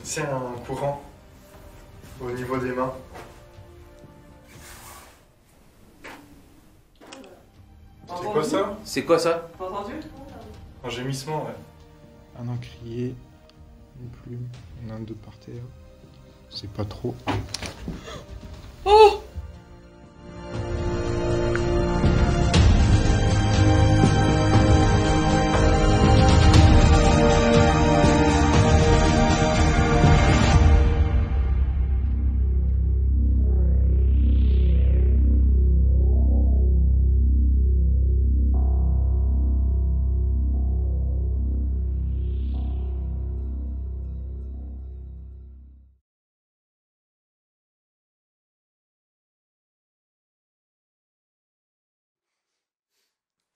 c'est un courant au niveau des mains. C'est quoi ça? C'est quoi ça? T'as entendu? Un gémissement, ouais. Un encrier, une plume, un de par terre. C'est pas trop. Oh!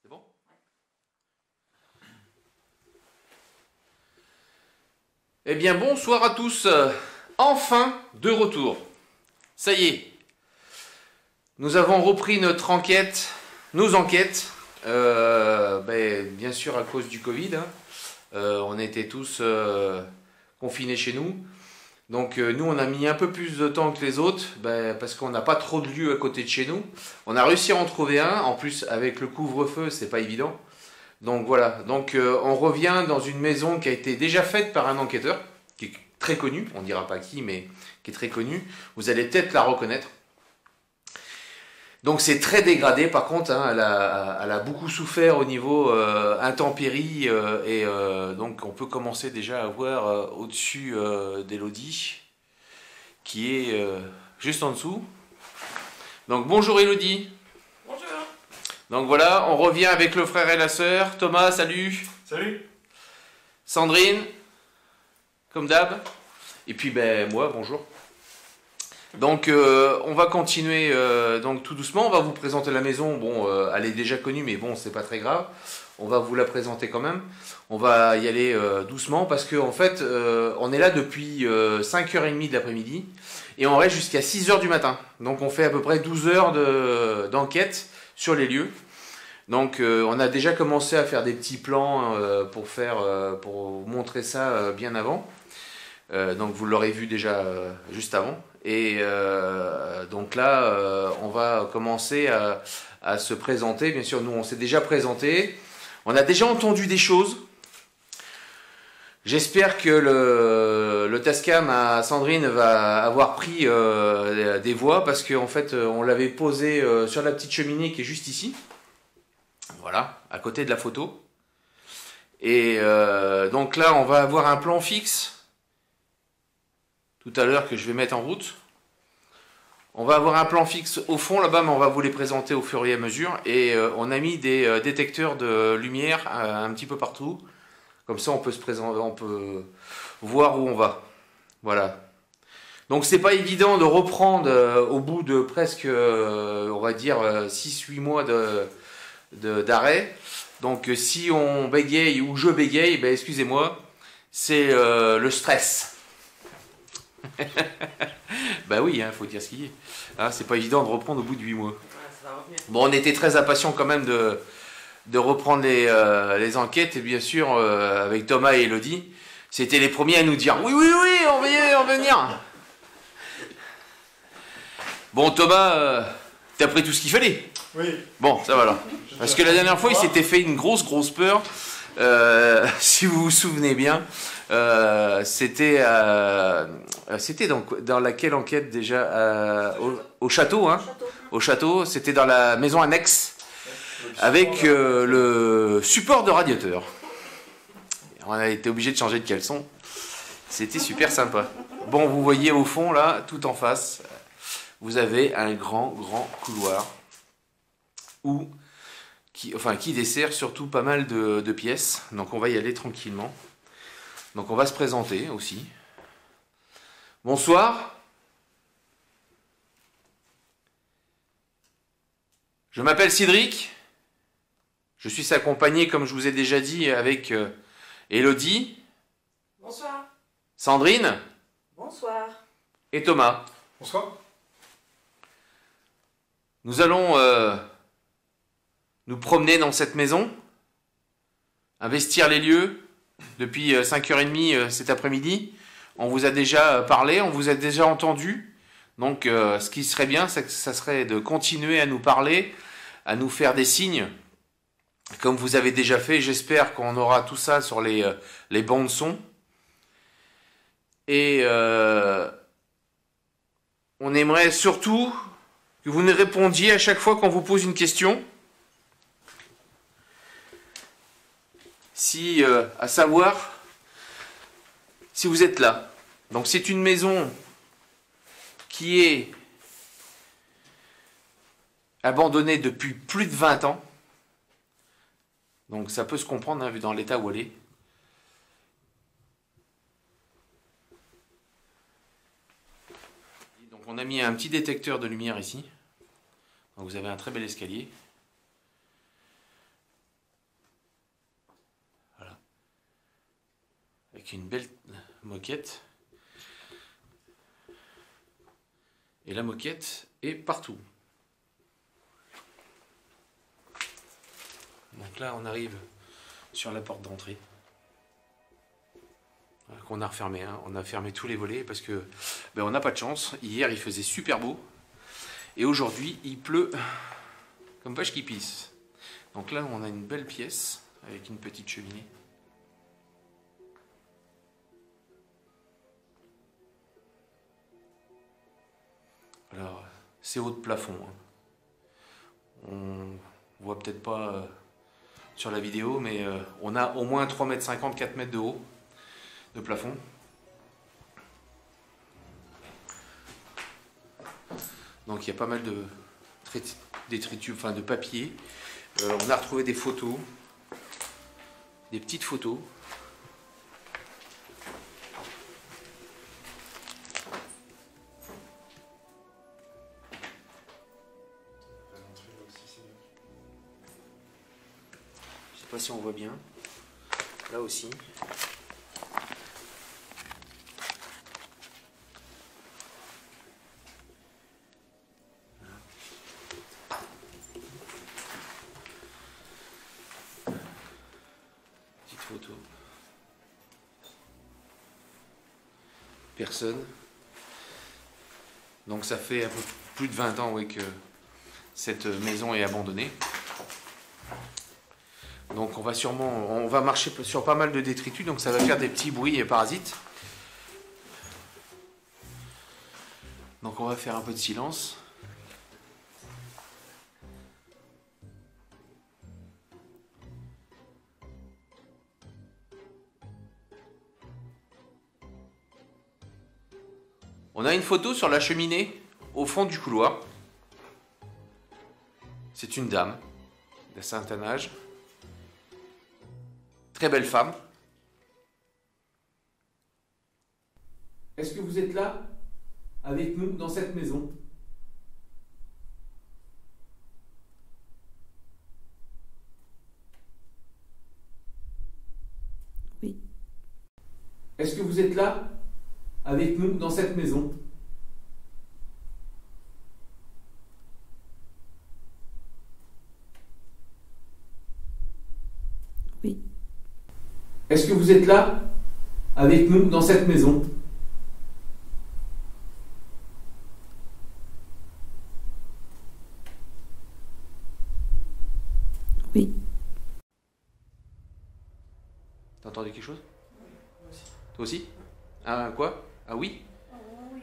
C'est bon? Eh bien, bonsoir à tous. Enfin, de retour. Ça y est. Nous avons repris notre enquête, nos enquêtes. Bien sûr à cause du Covid. On était tous confinés chez nous. Donc nous, on a mis un peu plus de temps que les autres, parce qu'on n'a pas trop de lieux à côté de chez nous. On a réussi à en trouver un. En plus, avec le couvre-feu, c'est pas évident. Donc voilà. Donc on revient dans une maison qui a été déjà faite par un enquêteur, qui est très connu. On ne dira pas qui, mais qui est très connu. Vous allez peut-être la reconnaître. Donc c'est très dégradé par contre, hein, elle a beaucoup souffert au niveau intempéries donc on peut commencer déjà à voir au-dessus d'Elodie qui est juste en dessous. Donc bonjour Elodie. Bonjour. Donc voilà, on revient avec le frère et la sœur. Thomas, salut. Salut. Sandrine, comme d'hab. Et puis moi, bonjour. Donc on va continuer donc tout doucement, on va vous présenter la maison. Bon, elle est déjà connue, mais bon, c'est pas très grave. On va vous la présenter quand même. On va y aller doucement parce que en fait, on est là depuis 5h30 de l'après-midi et on reste jusqu'à 6h du matin. Donc on fait à peu près 12 heures d'enquête sur les lieux. Donc on a déjà commencé à faire des petits plans pour vous montrer ça bien avant. Donc vous l'aurez vu déjà juste avant. Et donc là, on va commencer à se présenter. Bien sûr, nous, on s'est déjà présenté. On a déjà entendu des choses. J'espère que le Tascam à Sandrine va avoir pris des voix parce qu'en fait, on l'avait posé sur la petite cheminée qui est juste ici. Voilà, à côté de la photo. Et donc là, on va avoir un plan fixe tout à l'heure que je vais mettre en route. On va avoir un plan fixe au fond là-bas, mais on va vous les présenter au fur et à mesure. Et on a mis des détecteurs de lumière un petit peu partout. Comme ça, on peut voir où on va. Voilà. Donc c'est pas évident de reprendre au bout de presque, on va dire, 6-8 mois d'arrêt. Donc si on bégaye ou je bégaye, excusez-moi, c'est le stress. Bah oui, hein, faut dire ce qu'il y a. C'est pas évident de reprendre au bout de 8 mois. Ouais, ça va revenir. Bon, on était très impatients quand même de reprendre les enquêtes. Et bien sûr, avec Thomas et Elodie, c'était les premiers à nous dire oui, on va venir. Bon, Thomas, t'as pris tout ce qu'il fallait? Oui. Bon, ça va là. Parce que la dernière fois, il s'était fait une grosse peur. Si vous vous souvenez bien, c'était dans laquelle enquête déjà au château, hein? Au château, c'était dans la maison annexe avec le support de radiateur. On a été obligé de changer de caleçon. C'était super sympa. Bon, vous voyez au fond là, tout en face, vous avez un grand couloir qui dessert surtout pas mal de pièces. Donc on va y aller tranquillement. Donc on va se présenter aussi. Bonsoir. Je m'appelle Cédric. Je suis accompagné, comme je vous ai déjà dit, avec Elodie, Bonsoir. Sandrine Bonsoir. et Thomas. Bonsoir. Nous allons nous promener dans cette maison, investir les lieux depuis 5h30 cet après-midi. On vous a déjà parlé, on vous a déjà entendu. Donc, ce qui serait bien, c'est que ça serait de continuer à nous parler, à nous faire des signes, comme vous avez déjà fait. J'espère qu'on aura tout ça sur les bandes son. Et on aimerait surtout que vous nous répondiez à chaque fois qu'on vous pose une question. Si, à savoir, si vous êtes là. Donc c'est une maison qui est abandonnée depuis plus de 20 ans. Donc ça peut se comprendre, hein, vu dans l'état où elle est. Donc on a mis un petit détecteur de lumière ici. Donc vous avez un très bel escalier. Voilà. Avec une belle moquette. Et la moquette est partout. Donc là, on arrive sur la porte d'entrée. Qu'on a refermé. Hein. On a fermé tous les volets parce que on n'a pas de chance. Hier, il faisait super beau. Et aujourd'hui, il pleut comme vache qui pisse. Donc là, on a une belle pièce avec une petite cheminée. Alors, c'est haut de plafond. Hein. On voit peut-être pas sur la vidéo, mais on a au moins 3,50 m, 4 mètres de haut de plafond. Donc il y a pas mal de détritus, enfin de papier. On a retrouvé des photos, des petites photos. Je sais pas si on voit bien. Là aussi. Petite photo. Personne. Donc ça fait un peu plus de 20 ans, oui, que cette maison est abandonnée. Donc on va marcher sur pas mal de détritus, donc ça va faire des petits bruits parasites. Donc on va faire un peu de silence. On a une photo sur la cheminée au fond du couloir. C'est une dame d'un certain âge. Très belle femme. Est-ce que vous êtes là avec nous dans cette maison? Oui. Est-ce que vous êtes là avec nous dans cette maison? Oui. Est-ce que vous êtes là avec nous dans cette maison? Oui. T'as entendu quelque chose? Toi aussi? Ah, quoi? Ah oui? Oui.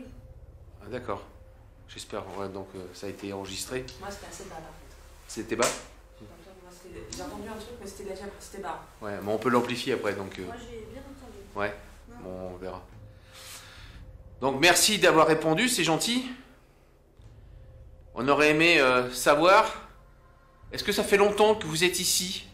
Ah, d'accord. J'espère. Ouais, donc ça a été enregistré. Moi, c'était assez bas, là, en fait. C'était bas? J'ai entendu un truc, mais c'était déjà c'était bas. Ouais, mais on peut l'amplifier après, donc... Moi, j'ai bien entendu. Ouais, bon, on verra. Donc merci d'avoir répondu, c'est gentil. On aurait aimé savoir, est-ce que ça fait longtemps que vous êtes ici?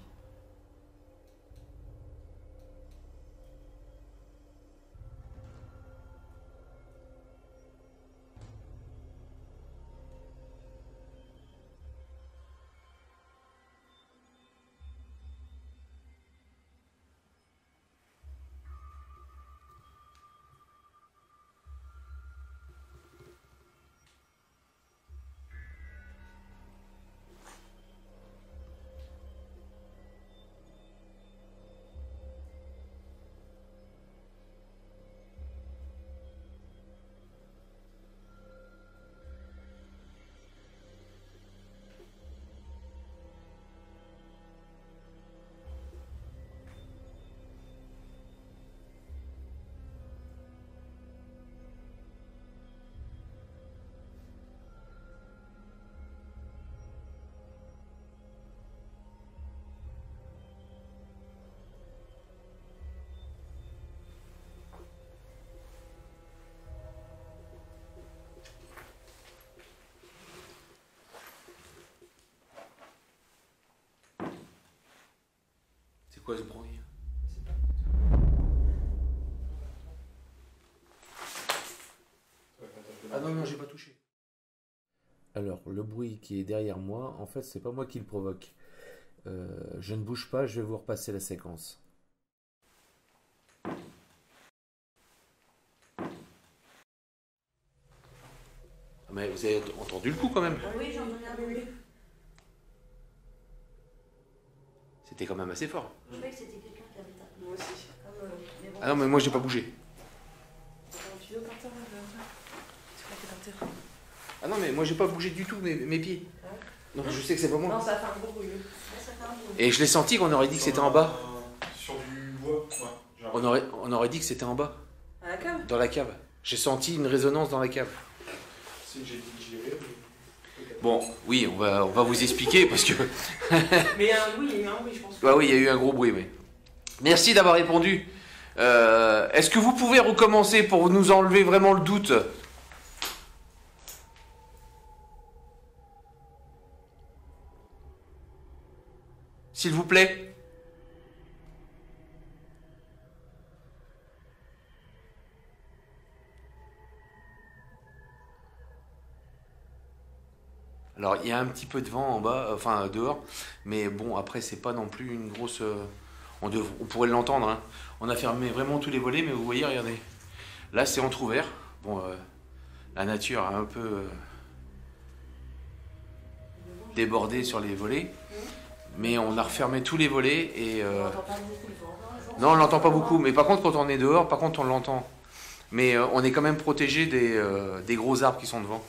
quoi ce bruit? Ah non, non, j'ai pas touché. Alors, le bruit qui est derrière moi, en fait, c'est pas moi qui le provoque. Je ne bouge pas, je vais vous repasser la séquence. Mais vous avez entendu le coup quand même? Oui, j'en ai un bébé. C'était quand même assez fort. Je croyais que c'était quelqu'un qui avait tapé. Moi aussi. Mais bon, Ah non, mais moi j'ai pas bougé. Attends, tu veux partir là? Tu crois que partir? Ah non, mais moi j'ai pas bougé du tout mes pieds. Ah ouais? Donc je sais que c'est pas moi. Non, ça fait un gros bruit. là, ça fait un bruit. Et je l'ai senti qu'on aurait dit que c'était en bas. Sur du bois, ouais. Genre. On aurait dit que c'était en bas, À la cave? dans la cave. J'ai senti une résonance dans la cave. Si j'ai dit que j'irais, mais. Bon, oui, on va vous expliquer parce que. Mais oui, il y a eu un bruit, je pense. Bah oui, il y a eu un gros bruit, oui. Merci d'avoir répondu. Est-ce que vous pouvez recommencer pour nous enlever vraiment le doute? S'il vous plaît. Alors, il y a un petit peu de vent en bas, enfin dehors, mais bon, après, c'est pas non plus une grosse. On pourrait l'entendre, hein. On a fermé vraiment tous les volets, mais vous voyez, regardez. Là, c'est entrouvert. Bon, la nature a un peu débordé sur les volets, mais on a refermé tous les volets et. On n'entend pas beaucoup le vent. Non, on l'entend pas beaucoup, mais par contre, quand on est dehors, par contre, on l'entend. Mais on est quand même protégé des gros arbres qui sont devant.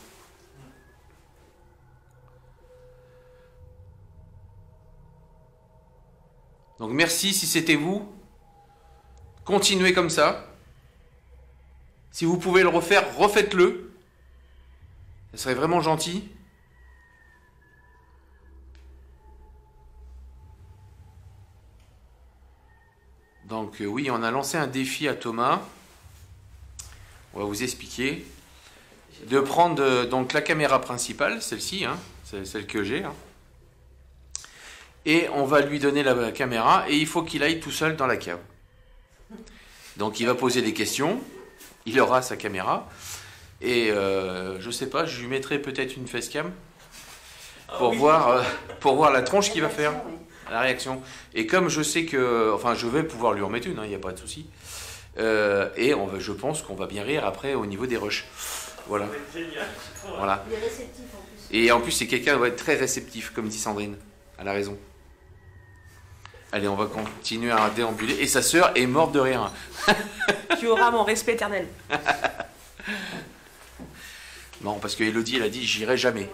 Donc merci si c'était vous. Continuez comme ça. Si vous pouvez le refaire, refaites-le. Ce serait vraiment gentil. Donc oui, on a lancé un défi à Thomas. On va vous expliquer. De prendre donc la caméra principale, celle-ci, hein, c'est celle que j'ai. Hein. Et on va lui donner la caméra et il faut qu'il aille tout seul dans la cave. Donc il va poser des questions, il aura sa caméra et je sais pas, je lui mettrai peut-être une facecam pour voir la tronche qu'il va faire, la réaction. Et comme je sais que, enfin je vais pouvoir lui en mettre une, il n'y a pas de souci. Et je pense qu'on va bien rire après au niveau des rushs. Voilà. Voilà. Il est réceptif en plus. Et en plus c'est quelqu'un qui va être très réceptif, comme dit Sandrine. Elle a raison. Allez, on va continuer à déambuler. Et sa sœur est morte de rire. Tu auras mon respect éternel. Non, parce que Elodie, elle a dit, j'irai jamais.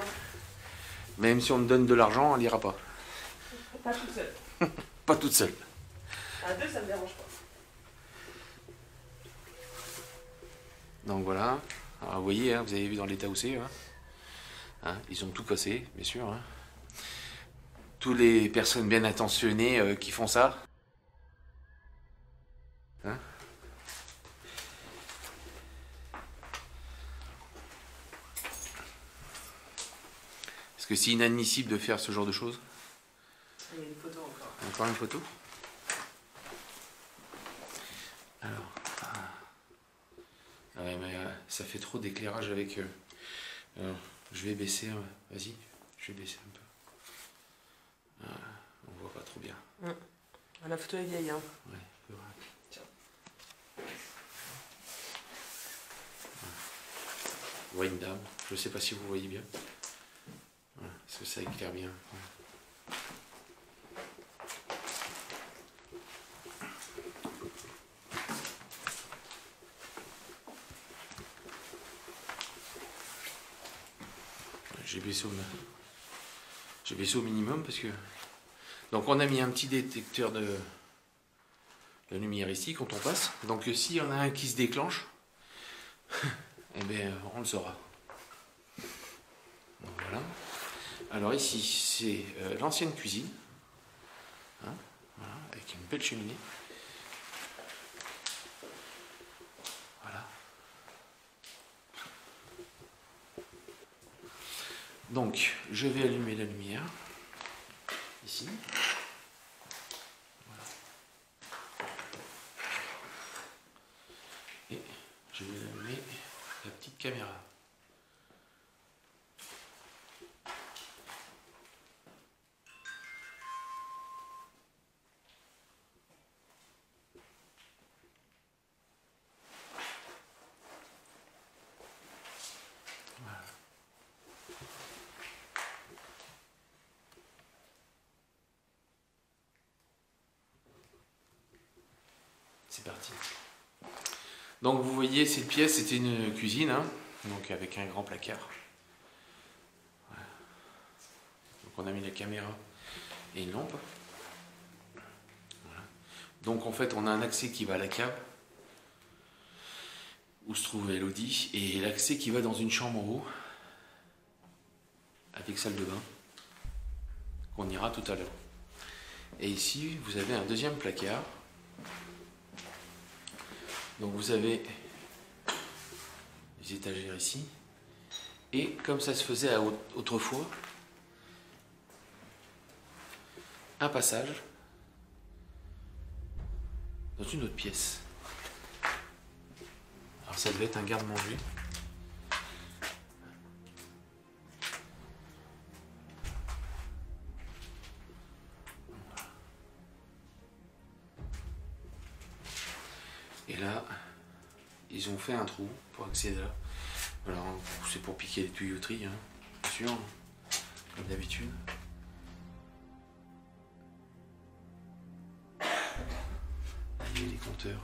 Même si on me donne de l'argent, elle n'ira pas. Pas toute seule. Pas toute seule. À deux, ça me dérange pas. Donc voilà. Alors, vous voyez, hein, vous avez vu dans l'état où c'est. Hein, ils ont tout cassé, bien sûr. Hein. Toutes les personnes bien intentionnées qui font ça. Hein? Est-ce que c'est inadmissible de faire ce genre de choses? Il y a une photo encore. Encore une photo? Alors. Ah ouais, mais ça fait trop d'éclairage avec. Alors, je vais baisser. Vas-y, je vais baisser un peu. On voit pas trop bien. La photo est vieille, hein. Ouais, c'est vrai. Tiens. On voit une dame. Je sais pas si vous voyez bien. Voilà, est-ce que ça éclaire bien? J'ai baissé au minimum parce que. Donc on a mis un petit détecteur de lumière ici quand on passe. Donc s'il y en a un qui se déclenche, eh bien on le saura. Donc, voilà. Alors ici c'est l'ancienne cuisine. Hein, voilà, avec une belle cheminée. Voilà. Donc, je vais allumer la lumière, ici. Voilà. allumer la petite caméra. Voilà. C'est parti. Donc vous voyez, cette pièce, c'était une cuisine, hein, donc avec un grand placard. Voilà. Donc on a mis la caméra et une lampe. Voilà. Donc en fait, on a un accès qui va à la cave, où se trouve Elodie, et l'accès qui va dans une chambre en haut, avec salle de bain, qu'on ira tout à l'heure. Et ici, vous avez un deuxième placard. Donc vous avez les étagères ici, et comme ça se faisait autrefois, un passage dans une autre pièce. Alors ça devait être un garde-manger. Et là, ils ont fait un trou pour accéder là. Alors, c'est pour piquer les tuyauteries, hein, bien sûr, comme d'habitude. Il y a les compteurs.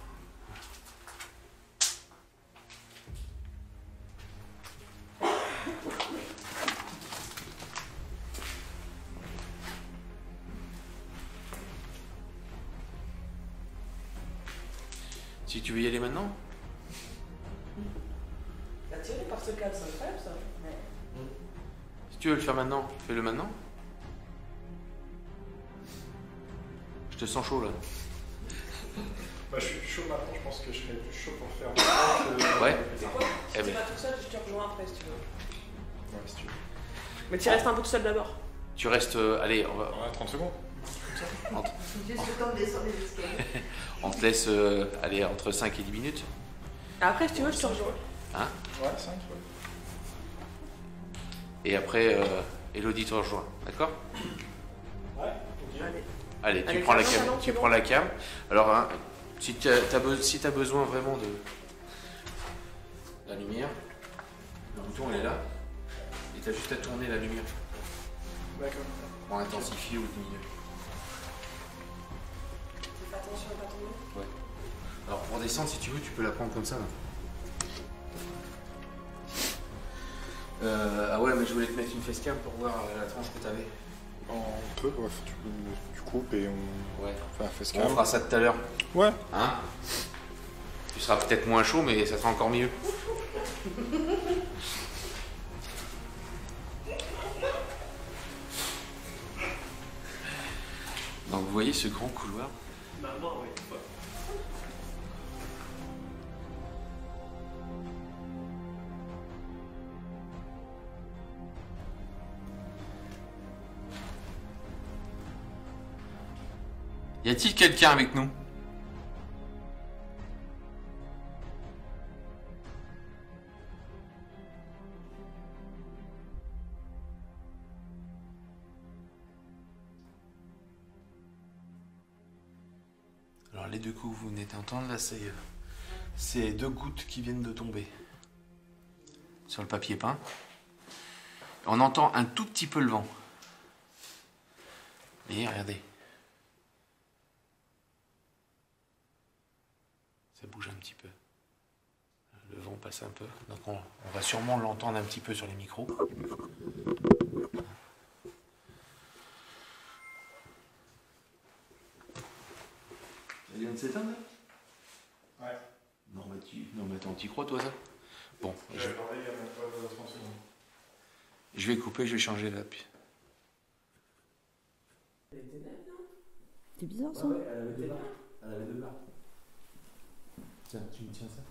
Si tu veux y aller maintenant? T'as tiré par ce câble, c'est incroyable ça. Si tu veux le faire maintenant, fais-le maintenant. Je te sens chaud là. Bah, je suis chaud maintenant, je pense que je serais plus chaud pour faire. Ouais. C'est quoi? Eh Si t'es ben. pas tout seul, je te rejoins après si tu veux. Ouais, si tu veux. Mais tu restes un peu tout seul d'abord. Tu restes. Allez, on va. Ouais, 30 secondes. Juste le temps de descendre les escaliers. On te laisse aller entre 5 et 10 minutes. Après, si tu veux, je te rejoins. Hein? Ouais, 5, ouais. Et après, Elodie te rejoint. D'accord? Ouais, ok. Allez. Allez, tu Allez, prends la carrément, cam. non, Tu c'est prends bon. la cam. Alors, hein, si tu as besoin vraiment de la lumière, le bouton il est là. Et tu as juste à tourner la lumière D'accord. pour intensifier ou diminuer. Fais attention à pas tomber. Ouais. Alors pour descendre, si tu veux, tu peux la prendre comme ça. Là. Ah ouais, mais je voulais te mettre une facecam pour voir la tranche que t'avais. On peut, ouais, tu coupes et on Ouais. fait un On facecam. fera ça tout à l'heure. Ouais. Hein? Tu seras peut-être moins chaud, mais ça sera encore mieux. Donc vous voyez ce grand couloir. Y a-t-il quelqu'un avec nous? Alors les deux coups que vous venez d'entendre là, c'est deux gouttes qui viennent de tomber sur le papier peint. On entend un tout petit peu le vent. Et regardez. Ça bouge un petit peu. Le vent passe un peu. Donc on va sûrement l'entendre un petit peu sur les micros. Ça vient de s'éteindre là? Ouais. Non mais attends, t'y crois toi ça? Bon, J'avais parlé il y a même pas 30 secondes. je vais couper, je vais changer la puis. C'est bizarre ça. elle avait deux barres. Elle avait deux barres. Tiens, tu me tiens ça?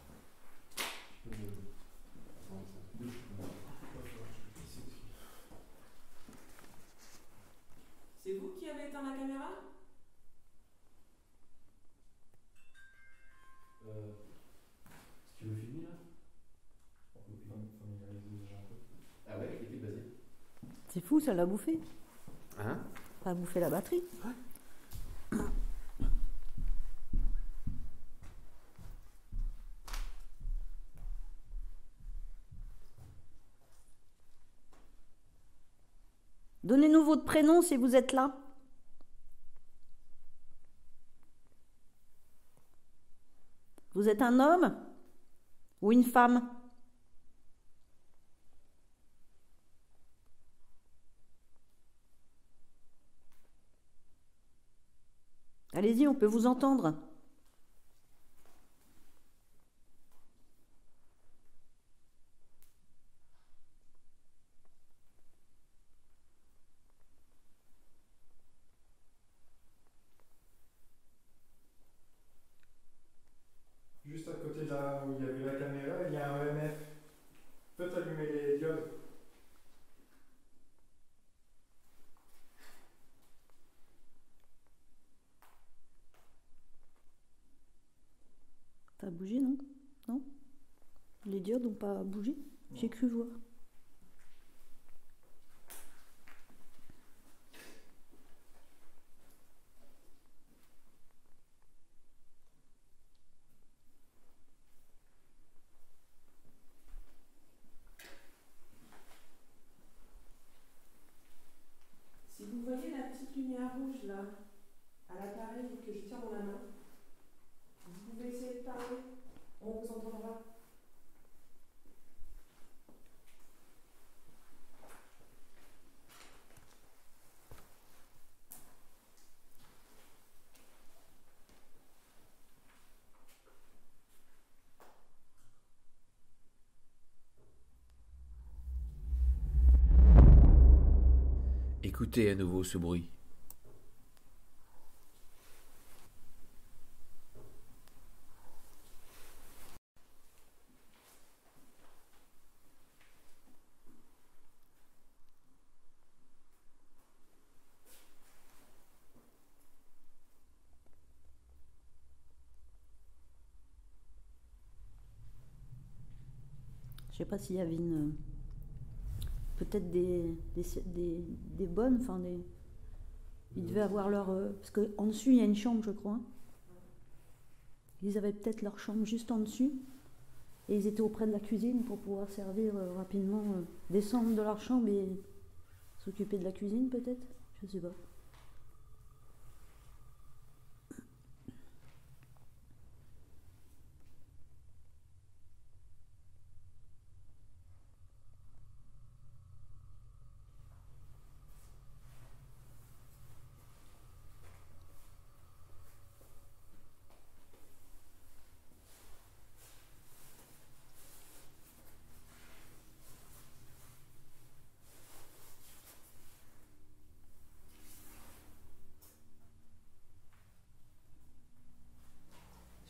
C'est vous qui avez éteint la caméra? Si tu veux filmer là? fou, ça l'a bouffé. Hein? Ça a bouffé la batterie. Donnez-nous votre prénom si vous êtes là. Vous êtes un homme ou une femme? Allez-y, on peut vous entendre. Juste à côté de là où il y avait la caméra, il y a un EMF. Faites allumer les diodes. Ça a bougé, non? Non? Les diodes n'ont pas bougé? J'ai cru voir. Si vous voyez la petite lumière rouge là, à l'appareil que je tiens dans la main, vous pouvez essayer de parler, on vous entendra. Écoutez à nouveau ce bruit. Je sais pas s'il y avait une... peut-être des bonnes, enfin des... Ils devaient avoir leur... parce qu'en dessus, il y a une chambre, je crois. Ils avaient peut-être leur chambre juste en dessus. Et ils étaient auprès de la cuisine pour pouvoir servir rapidement, descendre de leur chambre et s'occuper de la cuisine, peut-être. Je sais pas.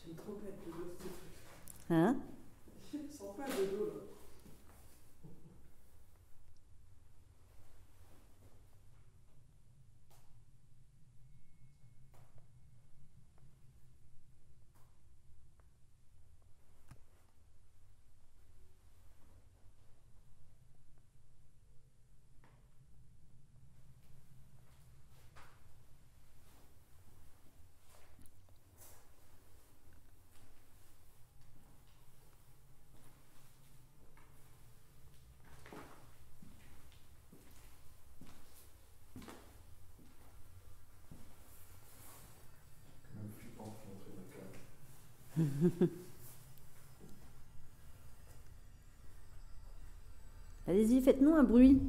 J'ai une trompette de dos, c'est tout. Hein? Je ne sens pas de dos là. Même flippant de montrer notre cave. Allez-y, faites-nous un bruit.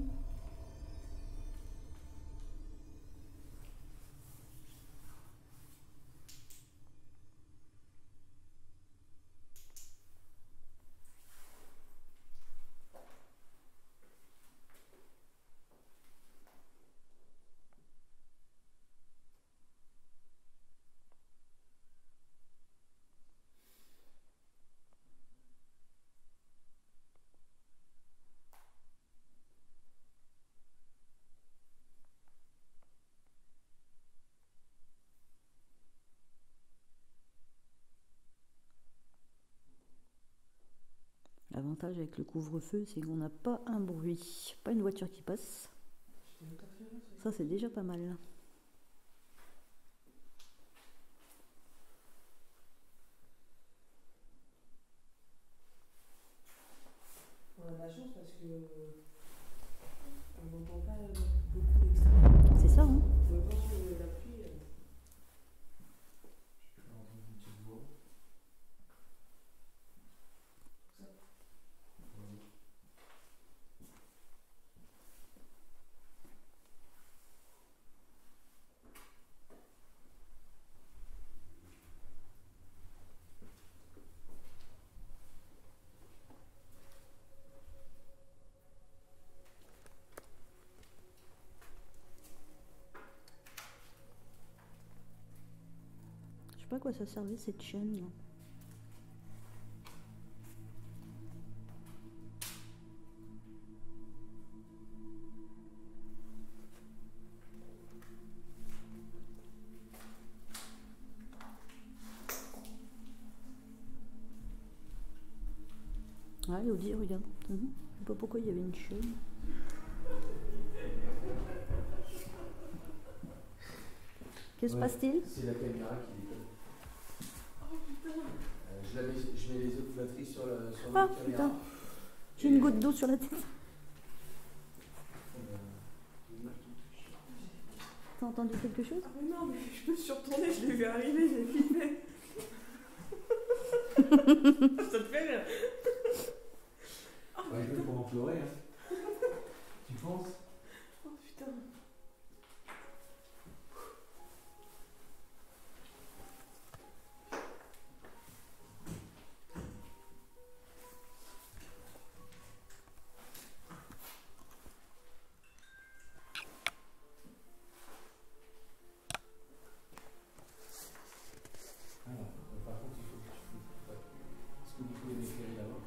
L'avantage avec le couvre-feu, c'est qu'on n'a pas un bruit, pas une voiture qui passe. Ça, c'est déjà pas mal, là. On a de la chance parce que on n'entend pas beaucoup l'extérieur. C'est ça, hein? Je pense que la pluie. Je peux entendre une petite voix. Je sais pas à quoi ça servait, cette chaîne, là. Ah, Elodie, regarde. Je sais pas pourquoi il y avait une chaîne. Qu'est-ce qui se passe-t-il? C'est la caméra qui déconne. Oh putain! Je mets les autres batteries sur la Ah, caméra. putain. J'ai une goutte d'eau sur la tête. T'as entendu quelque chose? Ah mais non, mais je me suis retournée, je l'ai vu arriver, j'ai filmé. Ça te fait rire? Ouais, je vais pouvoir pleurer. Hein. Tu penses? Oh putain. Alors, par contre, il faut que tu peux. Est-ce que vous pouvez m'éclairer là-bas?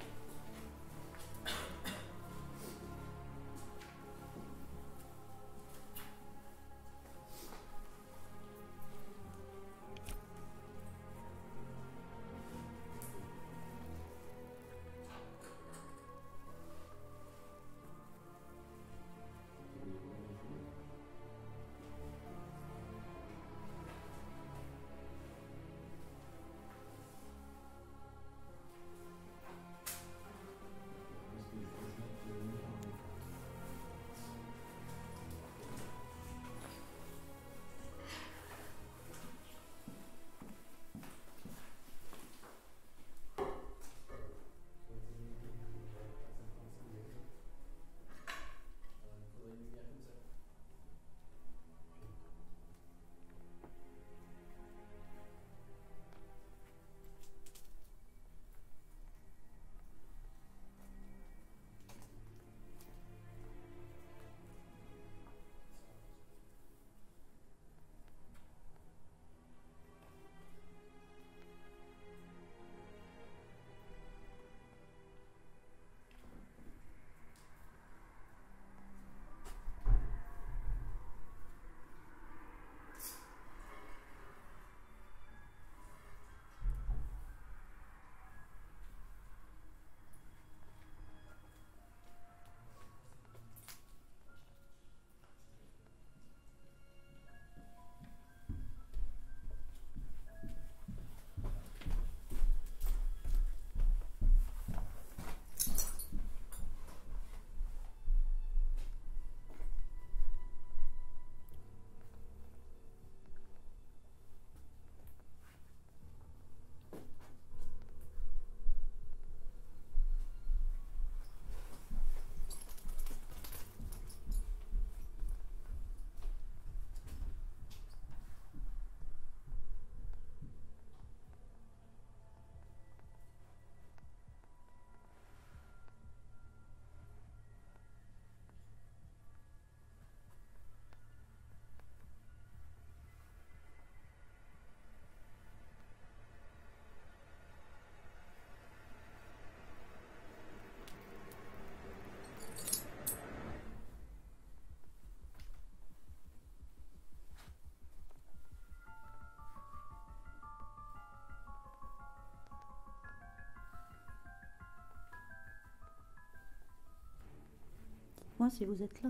Moi, si vous êtes là.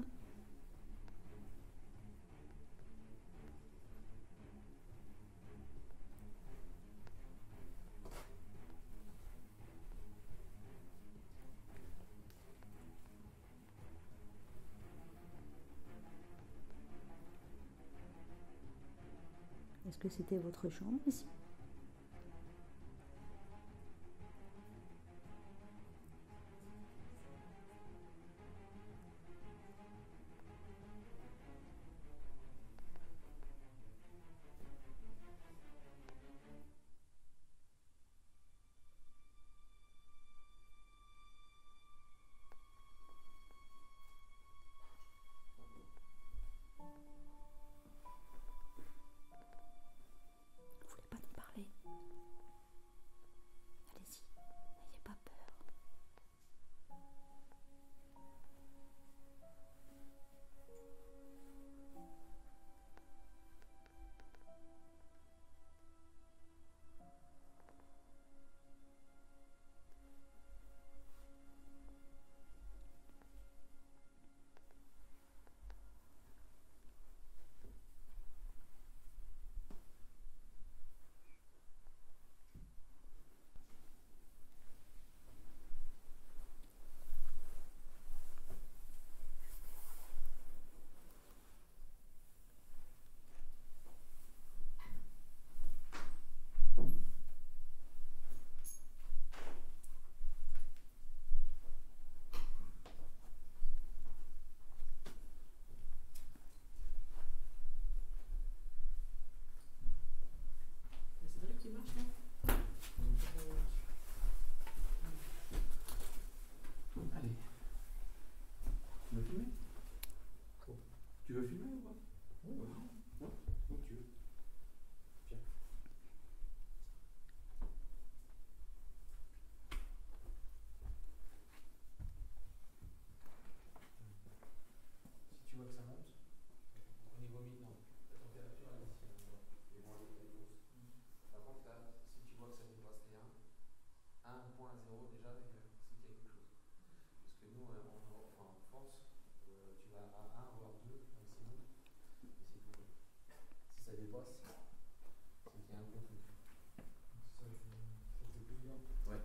Est-ce que c'était votre chambre ici? Vous voulez pas nous parler? Allez-y, n'ayez pas peur. C'est vrai qu'il marche, là. Allez. Tu veux filmer? Tu veux filmer ou pas? Ouais. Comme tu veux. Tiens. Si tu vois que ça monte, au niveau maintenant, la température elle est ici, et bon, elle est grosse. Par contre, là, si tu vois que ça dépasse les 1.0 déjà, c'est qu'il y a quelque chose. Parce que nous, en France, tu vas à 1 voire 2 maximum, et c'est tout. Si ça dépasse, c'est qu'il y a un gros truc. Ça fait plus bien. Ouais.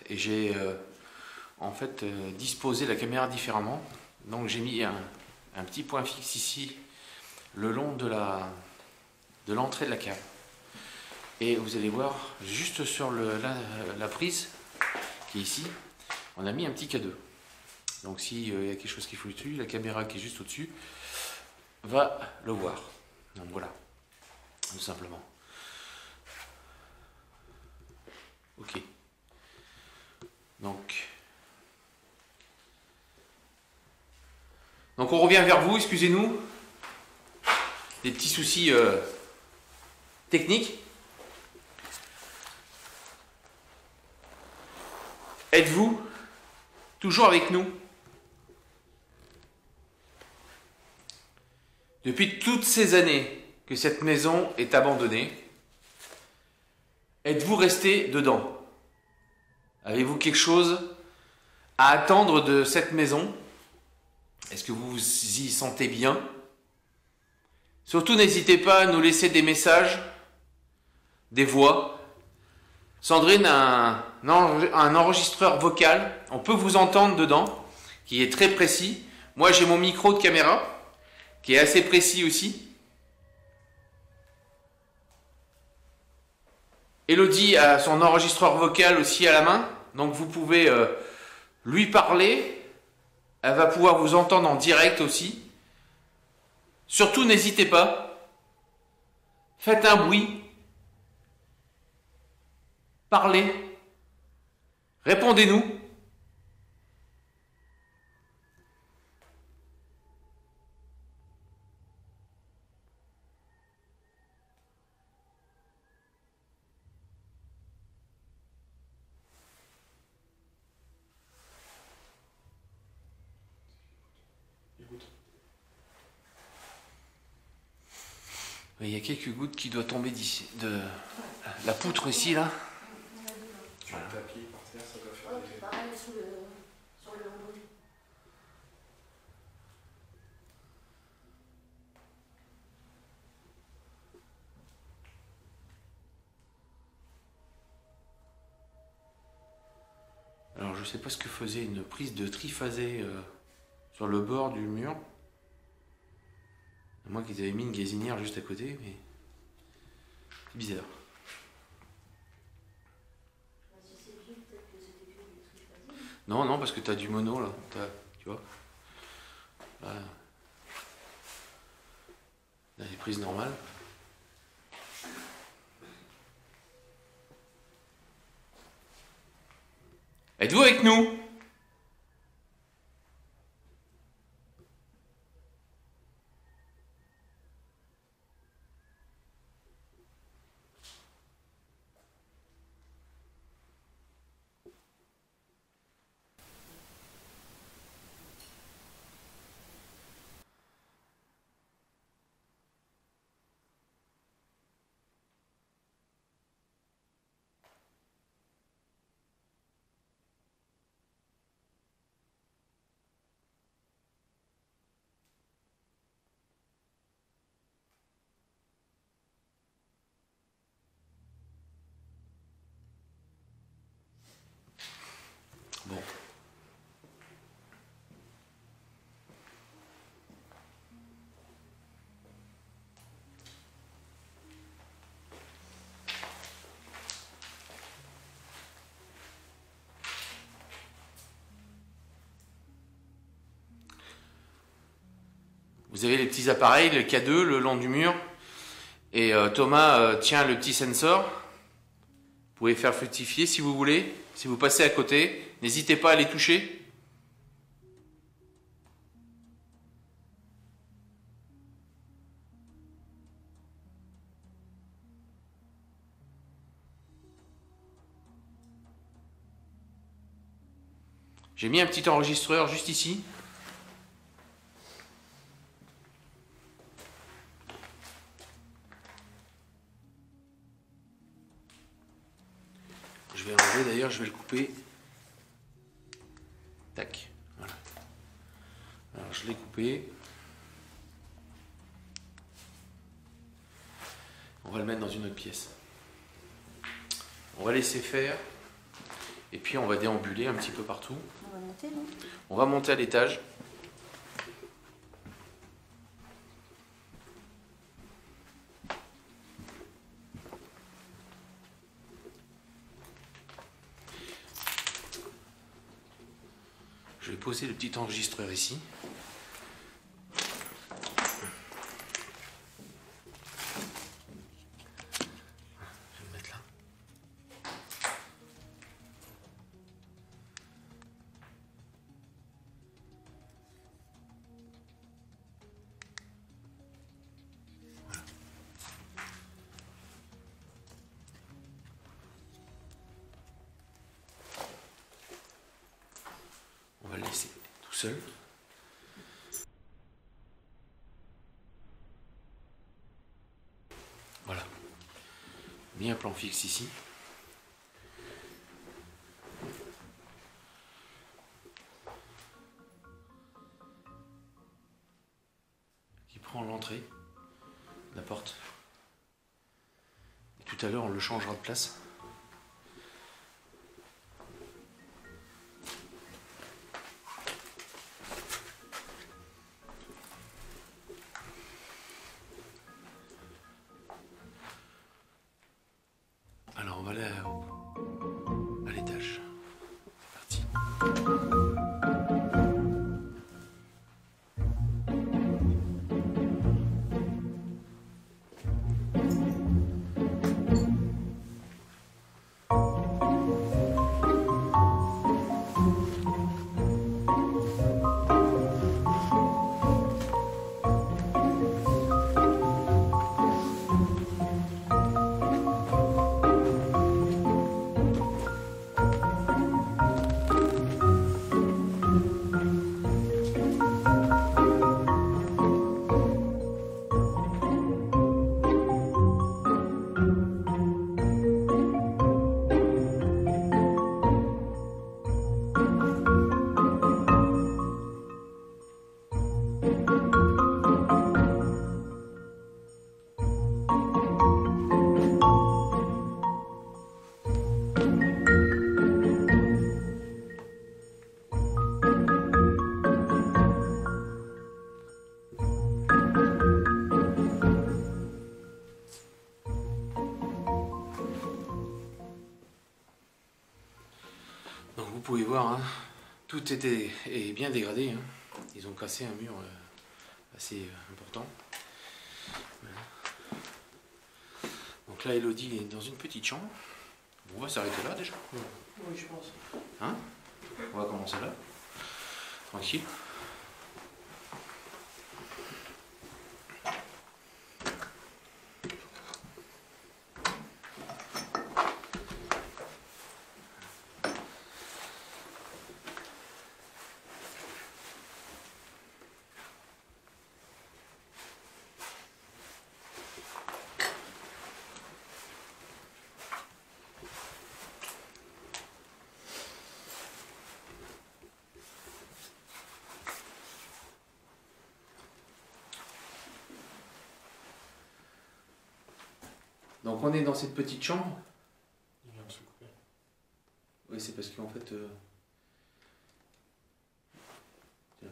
Et j'ai disposé la caméra différemment. Donc j'ai mis un petit point fixe ici le long de l'entrée de la cave. Et vous allez voir, juste sur la prise qui est ici, on a mis un petit cadeau. Donc s'il y a quelque chose qui fluctue, la caméra qui est juste au-dessus va le voir. Donc voilà, tout simplement. Ok. Donc on revient vers vous, excusez-nous. Des petits soucis techniques. Êtes-vous toujours avec nous? Depuis toutes ces années que cette maison est abandonnée, êtes-vous resté dedans? Avez-vous quelque chose à attendre de cette maison? Est-ce que vous vous y sentez bien? Surtout, n'hésitez pas à nous laisser des messages, des voix. Sandrine a un enregistreur vocal, on peut vous entendre dedans, qui est très précis. Moi, j'ai mon micro de caméra, qui est assez précis aussi. Elodie a son enregistreur vocal aussi à la main, donc vous pouvez lui parler, elle va pouvoir vous entendre en direct aussi. Surtout, n'hésitez pas, faites un bruit, parlez, répondez-nous. Mais il y a quelques gouttes qui doivent tomber d'ici. De la poutre ici, là. Sur le tapis, par terre, ça doit faire des... Pareil sur le lambris. Alors je sais pas ce que faisait une prise de triphasé sur le bord du mur. À moins qu'ils avaient mis une gazinière juste à côté, mais c'est bizarre. Si c'est vieux, peut-être que c'était que du triphasé. Non, non, parce que t'as du mono là, tu vois. Là, des prises normales. Êtes-vous avec nous? Bon. Vous avez les petits appareils, le K2 le long du mur, et Thomas tient le petit sensor. Vous pouvez faire fructifier si vous voulez. Si vous passez à côté, n'hésitez pas à les toucher. J'ai mis un petit enregistreur juste ici. Je vais enlever d'ailleurs, je vais le couper. Tac, voilà. Alors je l'ai coupé. On va le mettre dans une autre pièce. On va laisser faire. Et puis on va déambuler un petit peu partout. On va monter, non? On va monter à l'étage. Je vais poser le petit enregistreur ici. Je vais le mettre là. On va le laisser tout seul. Voilà. Mis un plan fixe ici. Qui prend l'entrée, la porte. Et tout à l'heure, on le changera de place. Alors on va aller à l'étage. C'est parti. vous pouvez voir, hein, tout est bien dégradé. Hein. Ils ont cassé un mur assez important. Voilà. Donc là, Elodie est dans une petite chambre. Bon, on va s'arrêter là déjà. Oui, je pense. Hein? On va commencer là. Tranquille. Donc on est dans cette petite chambre. Il vient de se couper. Oui, c'est parce qu'en fait... tiens.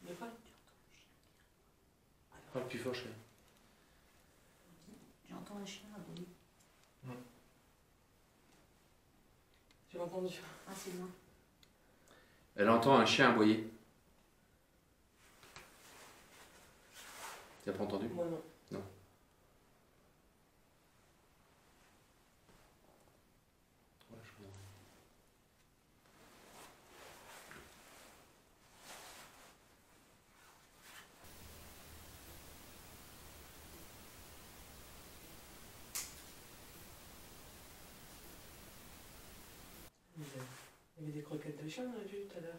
De quoi? Parle plus fort, chérie. J'entends un chien aboyer. J'ai entendu. Ah, c'est moi. Elle entend un chien aboyer. Tu n'as pas entendu? Moi non. Non. Ouais, je comprends. Il y avait des croquettes de chien, on a vu tout à l'heure.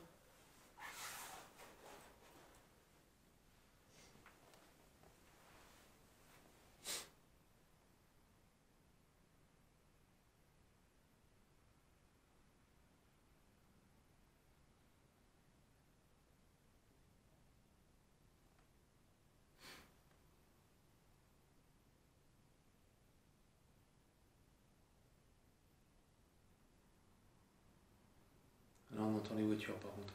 Là, on entend les voitures, par contre.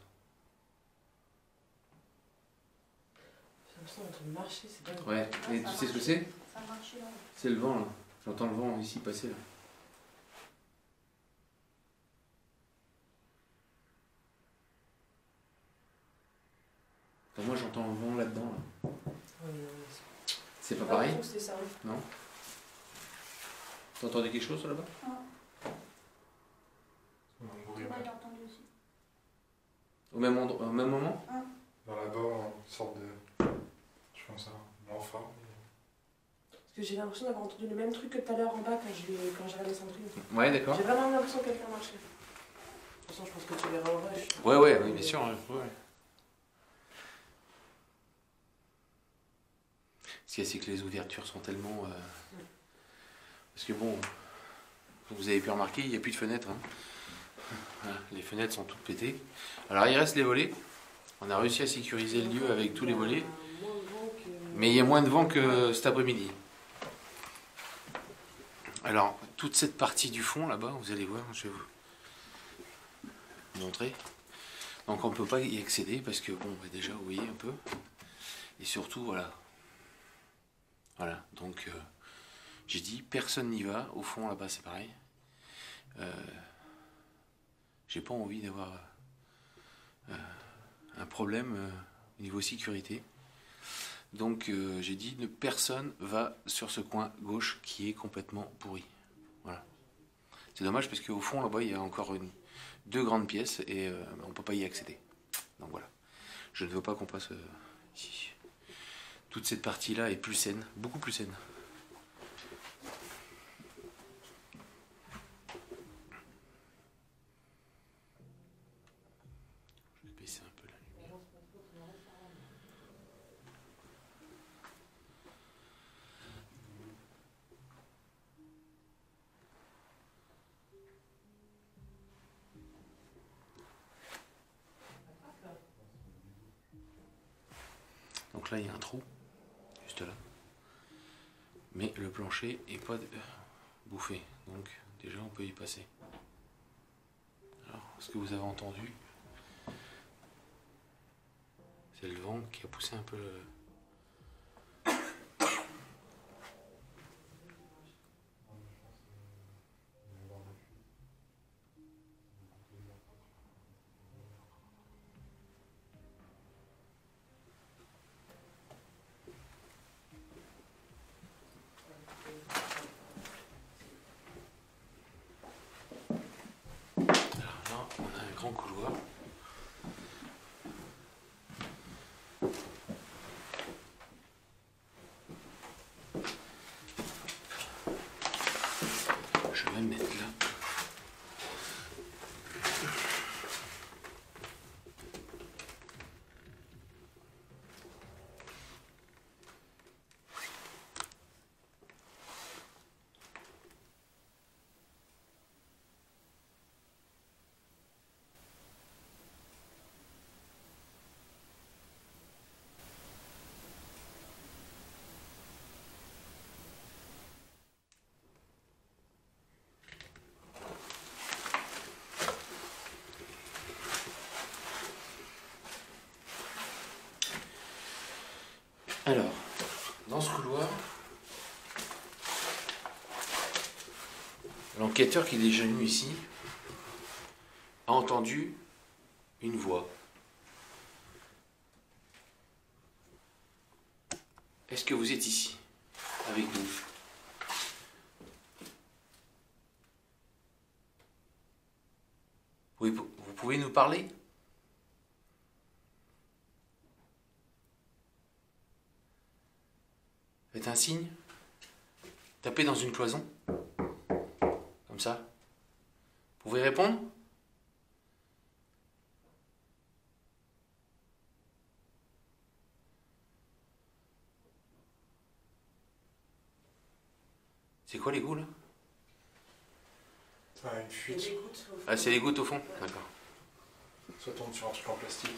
J'ai l'impression d'entendre marcher, c'est dingue. Ouais, et tu sais ce que c'est? Ça a marché là. C'est le vent, là. J'entends le vent ici passer, là. Enfin, moi, j'entends le vent là-dedans, là. Ouais, C'est pas pareil? C'était ça. Non? T'entendais quelque chose, là-bas? C'est un bruit, Moi, ouais. j'ai entendu aussi. Au même endroit, au même moment? Dans la bas, une sorte de. Je pense ça. Moins fort. Parce que j'ai l'impression d'avoir entendu le même truc que tout à l'heure en bas quand j'ai regardé Sandrine. Ouais, d'accord. J'ai vraiment l'impression que quelqu'un marchait. De toute façon, je pense que tu verras en vrai. Ouais, oui, bien sûr. Ouais. Ce qu'il y a, c'est que les ouvertures sont tellement... Parce que bon, vous avez pu remarquer, il n'y a plus de fenêtres. Hein. Voilà, les fenêtres sont toutes pétées. Alors il reste les volets. On a réussi à sécuriser le lieu avec tous les volets. Mais il y a moins de vent que cet après-midi. Alors, toute cette partie du fond, là-bas, vous allez voir, je vais vous montrer. Donc on ne peut pas y accéder parce que, bon, déjà, vous voyez un peu. Et surtout, voilà. Voilà, donc j'ai dit, personne n'y va. Au fond, là-bas, c'est pareil. J'ai pas envie d'avoir un problème au niveau sécurité. Donc j'ai dit, personne va sur ce coin gauche qui est complètement pourri. Voilà. C'est dommage parce qu'au fond, là-bas, il y a encore deux grandes pièces et on ne peut pas y accéder. Donc voilà. Je ne veux pas qu'on passe ici. Toute cette partie-là est plus saine, beaucoup plus saine. Je vais baisser un peu la lumière. Donc là, il y a un trou, juste là. Mais le plancher est pas bouffé. Donc déjà, on peut y passer. Alors, ce que vous avez entendu, c'est le vent qui a poussé un peu le... Alors là, on a un grand couloir. Je vais me mettre là. Alors, dans ce couloir, l'enquêteur qui est déjà venu ici a entendu une voix. Est-ce que vous êtes ici, avec nous? Vous pouvez nous parler? Faites un signe. Tapez dans une cloison. Comme ça. Vous pouvez répondre? C'est quoi l'égout là? Ah, une fuite. Ah, c'est les gouttes au fond? D'accord. Ça tombe sur un truc en plastique.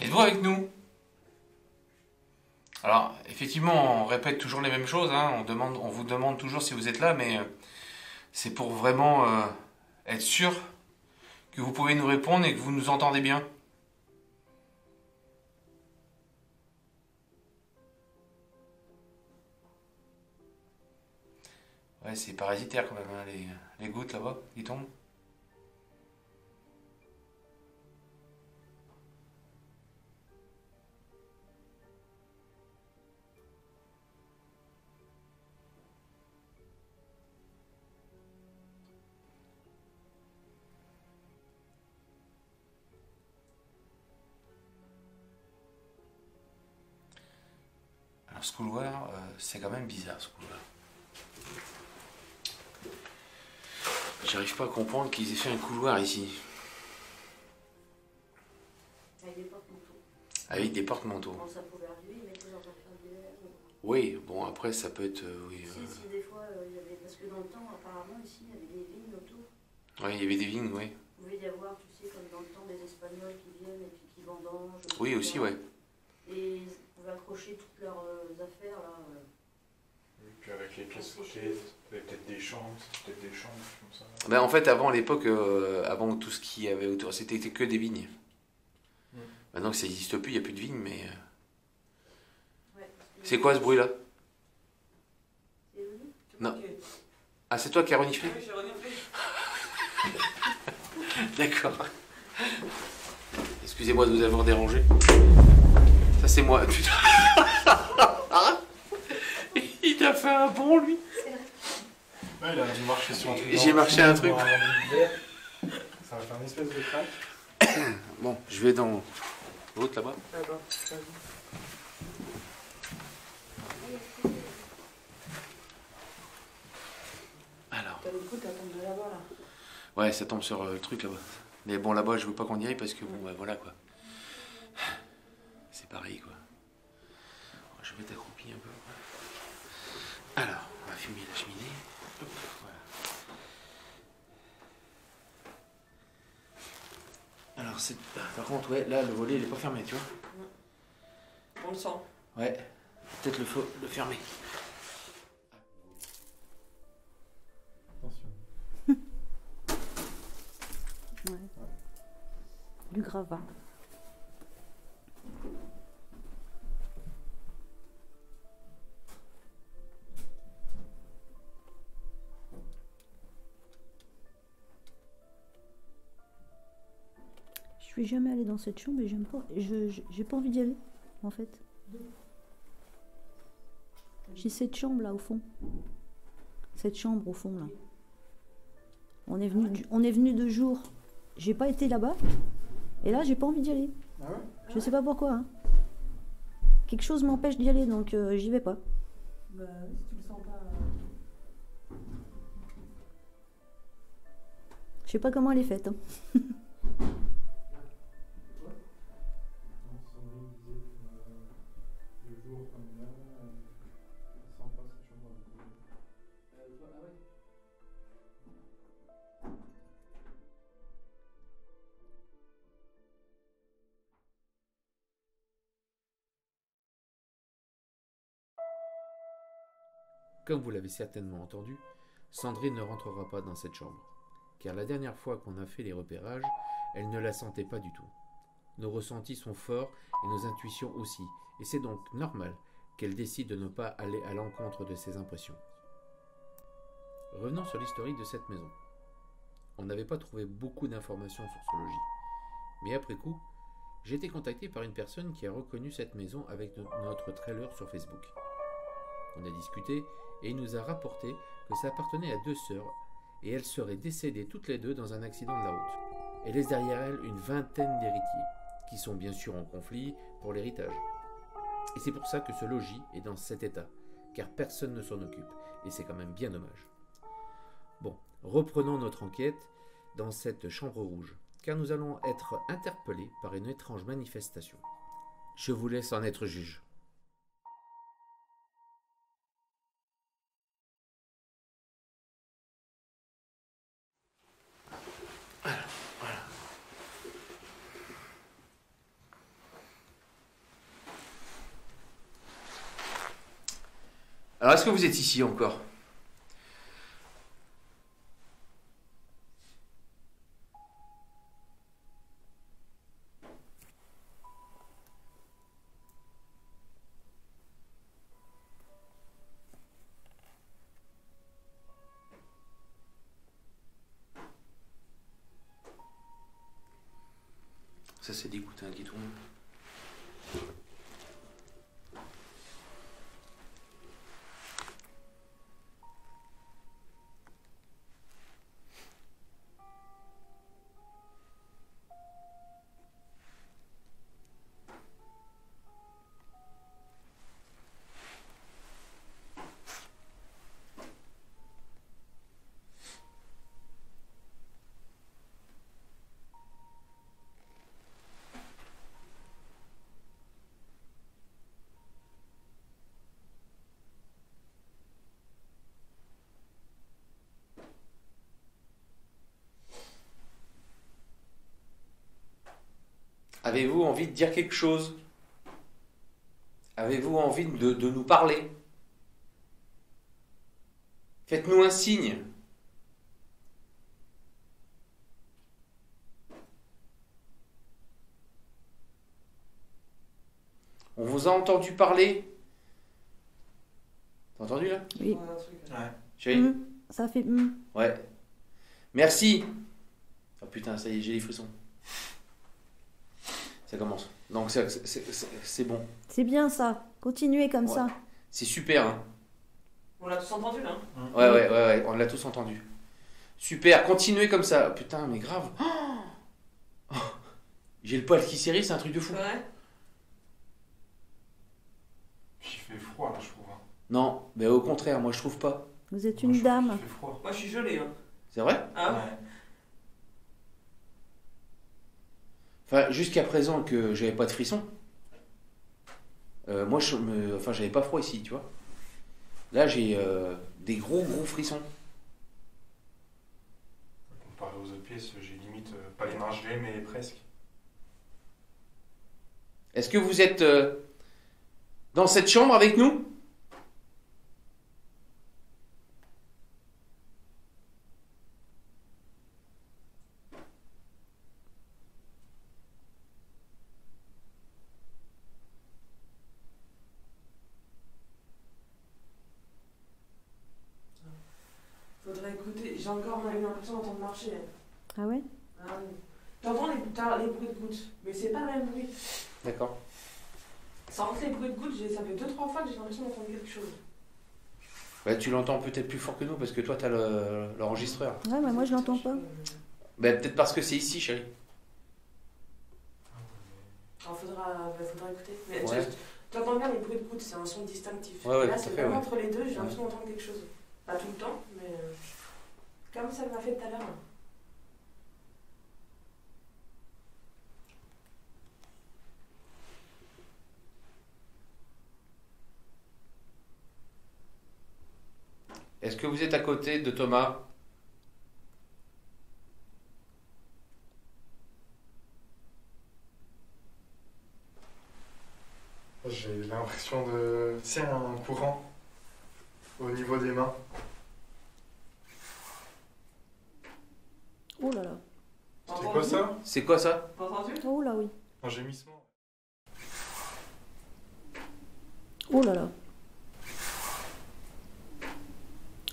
Êtes-vous avec nous? Alors, effectivement, on répète toujours les mêmes choses, hein. On vous demande toujours si vous êtes là, mais c'est pour vraiment être sûr que vous pouvez nous répondre et que vous nous entendez bien. Ouais, c'est parasitaire quand même, hein, les gouttes là-bas qui tombent. Alors ce couloir, c'est quand même bizarre ce couloir. J'arrive pas à comprendre qu'ils aient fait un couloir ici. Avec des porte-manteaux. Avec des porte-manteaux. Bon, ça pouvait arriver, ils mettaient dans un fer d'hiver. Oui, bon après ça peut être... oui, Si, des fois, il y avait... Parce que dans le temps, apparemment, ici, il y avait des vignes autour. Oui, il y avait des vignes, oui. Vous pouvez y avoir, tu sais, comme dans le temps, des Espagnols qui viennent et puis qui vendangent. Oui, etc. aussi, ouais. Et ils pouvaient accrocher toutes leurs affaires là. Et puis avec les pièces roquées, il y avait peut-être des chambres, c'est peut-être des chambres comme ça. Ben, en fait, avant, à l'époque, avant tout ce qu'il y avait autour, c'était que des vignes. Maintenant que ça n'existe plus, il n'y a plus de vignes, mais... Ouais, C'est quoi ce bruit-là? C'est venu. Non. Ah, c'est toi qui as reniflé? Oui, j'ai reniflé. D'accord. Excusez-moi de vous avoir dérangé. Ça, c'est moi. Putain. Il t'a fait un bond, lui. Ouais, il a dû marcher sur un truc. J'ai marché un truc. Ça va faire une espèce de craque. Bon, je vais dans l'autre là-bas. D'accord. Alors, T'as le coup, t'as tombé là-bas là. ouais, ça tombe sur le truc là-bas. Mais bon, là-bas, je veux pas qu'on y aille parce que bon, bah voilà quoi. C'est pareil quoi. Je vais t'accroupir un peu. Alors, on va fumer la cheminée. Hop, voilà. Alors, c'est. Par contre, ouais, là, le volet, il est pas fermé, tu vois. On le sent. Ouais, peut-être le fermer. Attention. Ouais. Du gravat. Je suis jamais allée dans cette chambre et j'aime pas. J'ai pas envie d'y aller, en fait. J'ai cette chambre là au fond. Cette chambre au fond là. On est venu 2 jours. J'ai pas été là-bas. Et là, j'ai pas envie d'y aller. Ah ouais? Je sais pas pourquoi. Hein. Quelque chose m'empêche d'y aller, donc j'y vais pas. Bah oui, si tu le sens pas. Je sais pas comment elle est faite. Hein. Non, Sandrine disait que le jour comme là, elle sent pas cette chambre. Comme vous l'avez certainement entendu, Sandrine ne rentrera pas dans cette chambre, car la dernière fois qu'on a fait les repérages, elle ne la sentait pas du tout. Nos ressentis sont forts et nos intuitions aussi, et c'est donc normal qu'elle décide de ne pas aller à l'encontre de ses impressions. Revenons sur l'historique de cette maison. On n'avait pas trouvé beaucoup d'informations sur ce logis, mais après coup, j'ai été contacté par une personne qui a reconnu cette maison avec notre trailer sur Facebook. On a discuté et il nous a rapporté que ça appartenait à 2 sœurs et elles seraient décédées toutes les 2 dans un accident de la route. Elle laisse derrière elle une vingtaine d'héritiers, qui sont bien sûr en conflit pour l'héritage. Et c'est pour ça que ce logis est dans cet état, car personne ne s'en occupe, et c'est quand même bien dommage. Bon, reprenons notre enquête dans cette chambre rouge, car nous allons être interpellés par une étrange manifestation. Je vous laisse en être juge. Alors, est-ce que vous êtes ici encore? Ça, c'est dégoûtant qui tourne. Avez-vous envie de dire quelque chose? Avez-vous envie de nous parler? Faites-nous un signe. On vous a entendu parler? T'as entendu là? Oui. Ouais. Chérie? Ça fait. Ouais. Merci. Oh putain, ça y est, j'ai les frissons. Ça commence. Donc c'est bon. C'est bien ça. Continuez comme Ouais. ça. C'est super, hein. On l'a tous entendu là. Ouais, on l'a tous entendu. Super, continuez comme ça. Putain, mais grave. Oh, j'ai le poil qui s'érisse, c'est un truc de fou. Ouais. Il fait froid là, je trouve. Hein. Non, mais au contraire, moi je trouve pas. Vous êtes Moi, une je trouve dame. qu'il fait froid. Moi je suis gelée. Hein. C'est vrai? Ah ouais. Ouais. Enfin, jusqu'à présent que j'avais pas de frissons. Moi, j'avais pas froid ici, tu vois. Là, j'ai des gros frissons. Comparé aux autres pièces, j'ai limite pas les mains gelées, mais presque. Est-ce que vous êtes dans cette chambre avec nous? Faudrait écouter. J'ai encore l'impression d'entendre marcher. Ah ouais? Ah oui. J'entends les bruits de gouttes, mais c'est pas le même bruit. D'accord. Sans les bruits de gouttes, ça fait 2-3 fois que j'ai l'impression d'entendre quelque chose. Bah, tu l'entends peut-être plus fort que nous parce que toi, t'as l'enregistreur. Ouais, mais moi je l'entends pas. Bah, peut-être parce que c'est ici, chérie. Alors faudra écouter. Mais Ouais. tu entends bien les bruits de gouttes, c'est un son distinctif. Ouais, Là, tout à c'est fait, vraiment ouais. entre les deux, j'ai l'impression d'entendre quelque chose. Pas tout le temps, mais comme ça m'a fait tout à l'heure. Est-ce que vous êtes à côté de Thomas? J'ai l'impression de... C'est un courant au niveau des mains. Oh là là. C'est quoi ça? C'est quoi ça? T'as entendu? Oh là oui. Un gémissement. Oh là là.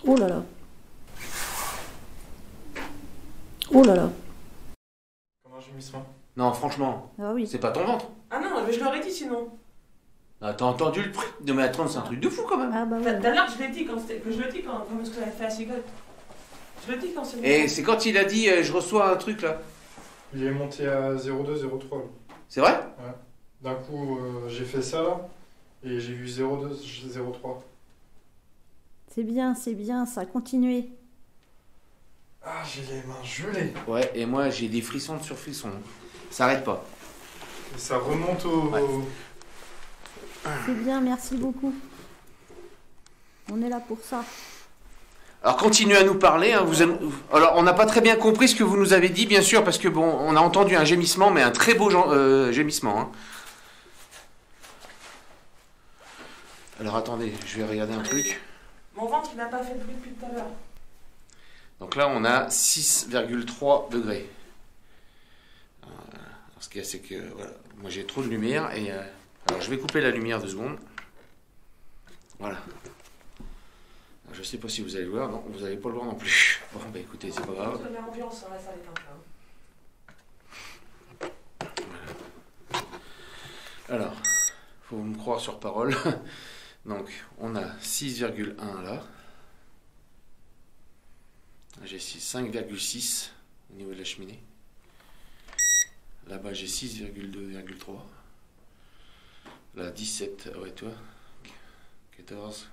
Oh là là. Oh là là. Comme un gémissement. Non, franchement, Ah oui. c'est pas ton ventre. Ah non, mais je l'aurais dit sinon. Ah, t'as entendu le prix? Non, mais attends, c'est un truc de fou quand même. Ah bah Tout ouais. à l'heure, je l'ai dit quand je l'avais fait à Sigol. Je le dis quand c'est Et c'est quand il a dit je reçois un truc là. Il est monté à 0,2, 0,3. là. C'est vrai? D'un coup, j'ai fait ça là, et j'ai vu 0,2, 0,3. C'est bien ça. Continuez. Ah, j'ai les mains gelées. Ouais, et moi j'ai des frissons sur frissons. Ça arrête pas. Et ça remonte au... Ouais. C'est bien, merci beaucoup. On est là pour ça. Alors continuez à nous parler. Hein, alors on n'a pas très bien compris ce que vous nous avez dit, bien sûr, parce que bon, on a entendu un gémissement, mais un très beau gémissement. Hein. Alors attendez, je vais regarder un truc. Mon ventre, il n'a pas fait de bruit depuis tout à l'heure. Donc là, on a 6,3 degrés. Alors, ce qu'il y a, c'est que voilà, moi j'ai trop de lumière et alors je vais couper la lumière 2 secondes. Voilà. Alors, je sais pas si vous allez le voir, non, vous n'allez pas le voir non plus. Bon, bah écoutez, c'est pas grave. On met ambiance dans la salle éteinte là. Alors, faut me croire sur parole. Donc, on a 6,1 là. J'ai 5,6 au niveau de la cheminée. Là-bas, j'ai 6,2,3. Là, 17. Ah ouais, toi. 14.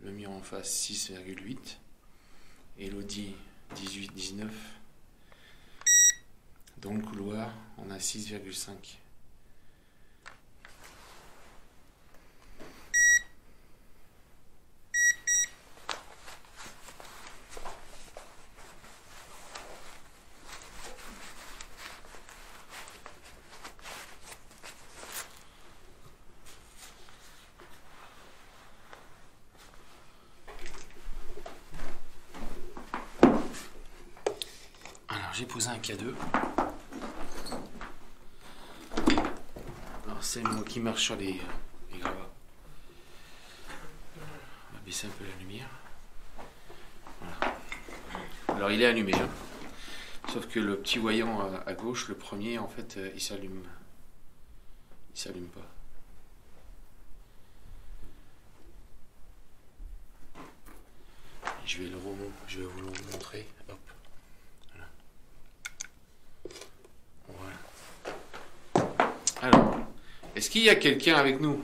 Le mur en face, 6,8. Elodie, 18, 19. Dans le couloir, on a 6,5. j'ai posé un K2. Alors c'est moi qui marche sur les gravats. On va baisser un peu la lumière. Voilà. Alors il est allumé, hein. Sauf que le petit voyant à gauche, le premier, en fait, il s'allume. Il s'allume pas. Je vais vous le montrer. Hop. Voilà. Alors, est-ce qu'il y a quelqu'un avec nous?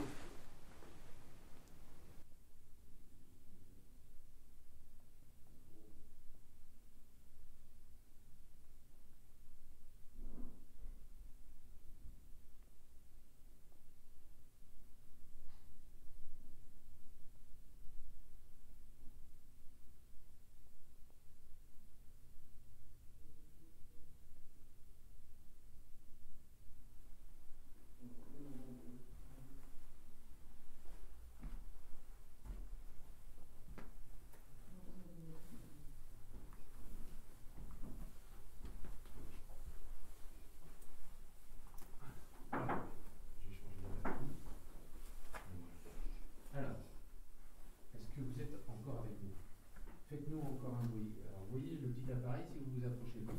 Faites-nous encore un bruit. Alors, vous voyez le petit appareil, si vous vous approchez de lui,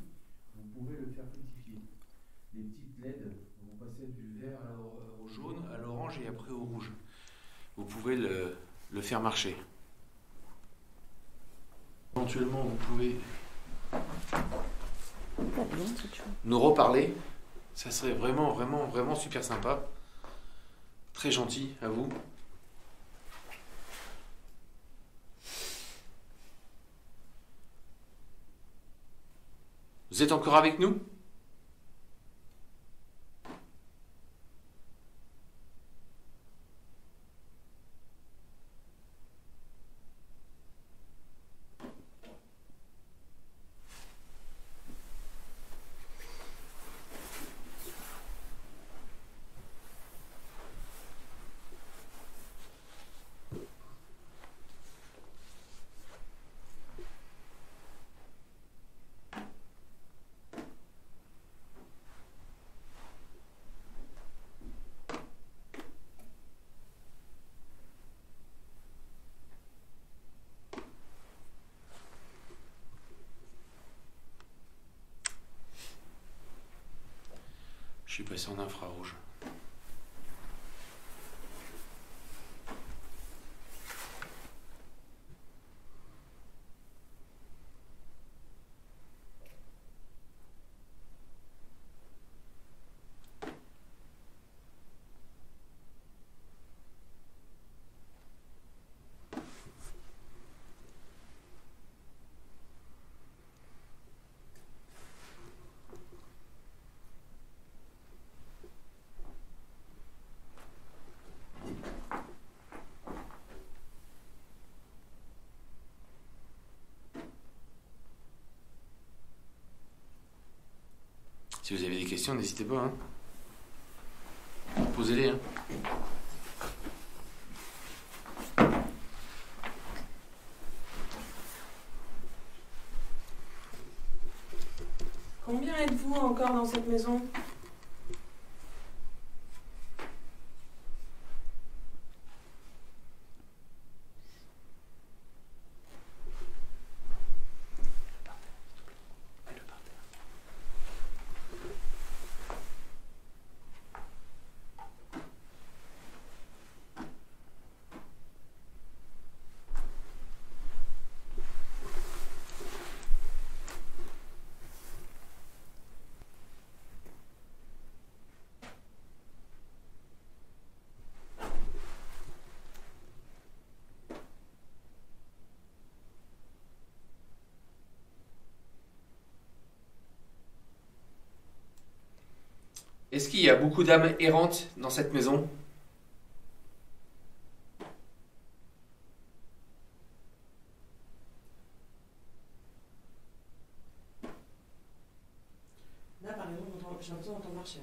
vous pouvez le faire fructifier. Les petites LED vont passer du vert au Jaune, à l'orange et après au rouge. Vous pouvez le faire marcher. Éventuellement, vous pouvez nous reparler. Ça serait vraiment, vraiment, vraiment super sympa. Très gentil à vous. Vous êtes encore avec nous? Je suis passé en infrarouge. Si vous avez des questions, n'hésitez pas. Hein. Posez-les. Hein. Combien êtes-vous encore dans cette maison? Est-ce qu'il y a beaucoup d'âmes errantes dans cette maison? Là, par exemple, j'ai l'impression d'entendre marcher.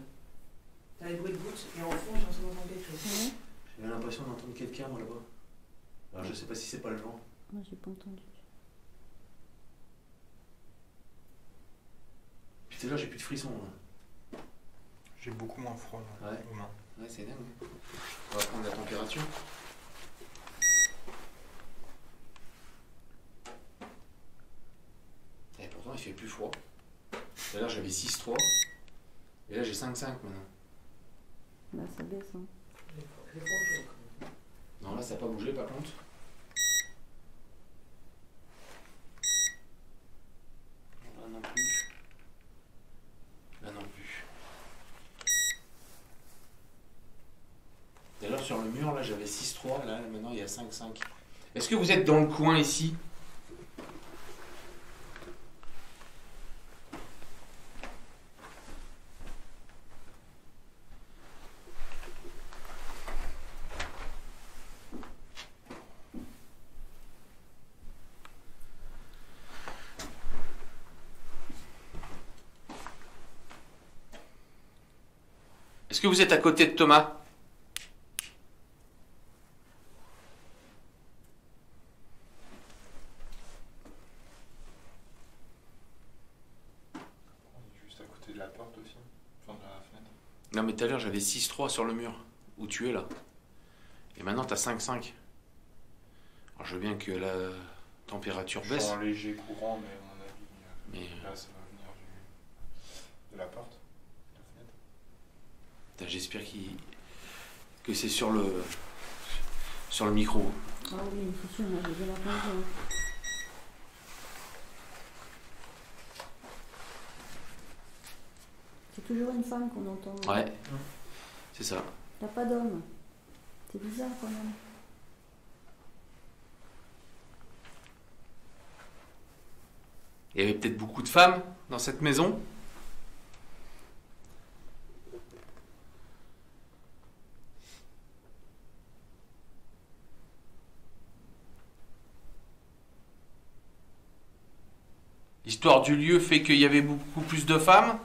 T'as les bruits de gouttes et en fond, j'ai l'impression d'entendre quelque chose. J'ai l'impression d'entendre quelqu'un, moi, là-bas. Alors, je sais pas si c'est pas le vent. Moi, j'ai pas entendu. Depuis tout à l'heure, j'ai plus de frissons. Là. J'ai beaucoup moins froid là, Ouais. aux mains. Ouais, c'est dingue. On va prendre la température. Et pourtant, il fait plus froid. Tout à l'heure, j'avais 6,3. Et là, j'ai 5,5 maintenant. Là, ça baisse. Hein. Non, là, ça n'a pas bougé par contre. Là non plus. Là non plus. D'ailleurs, sur le mur, là, j'avais 6,3. Là, maintenant, il y a 5,5. Est-ce que vous êtes dans le coin ici? Est-ce que vous êtes à côté de Thomas? On est juste à côté de la porte aussi, enfin de la fenêtre. Non, mais tout à l'heure, j'avais 6,3 sur le mur, où tu es là. Et maintenant, tu as 5,5. Alors, je veux bien que la température Je baisse. suis en léger courant, mais à mon avis, Mais là ça va venir de la porte, de la fenêtre. j'espère que c'est sur le micro. Ah oui, c'est sûr, moi j'ai bien entendu. Hein. C'est toujours une femme qu'on entend. Hein. Ouais, c'est ça. T'as pas d'homme. C'est bizarre quand même. Il y avait peut-être beaucoup de femmes dans cette maison. L'histoire du lieu fait qu'il y avait beaucoup plus de femmes.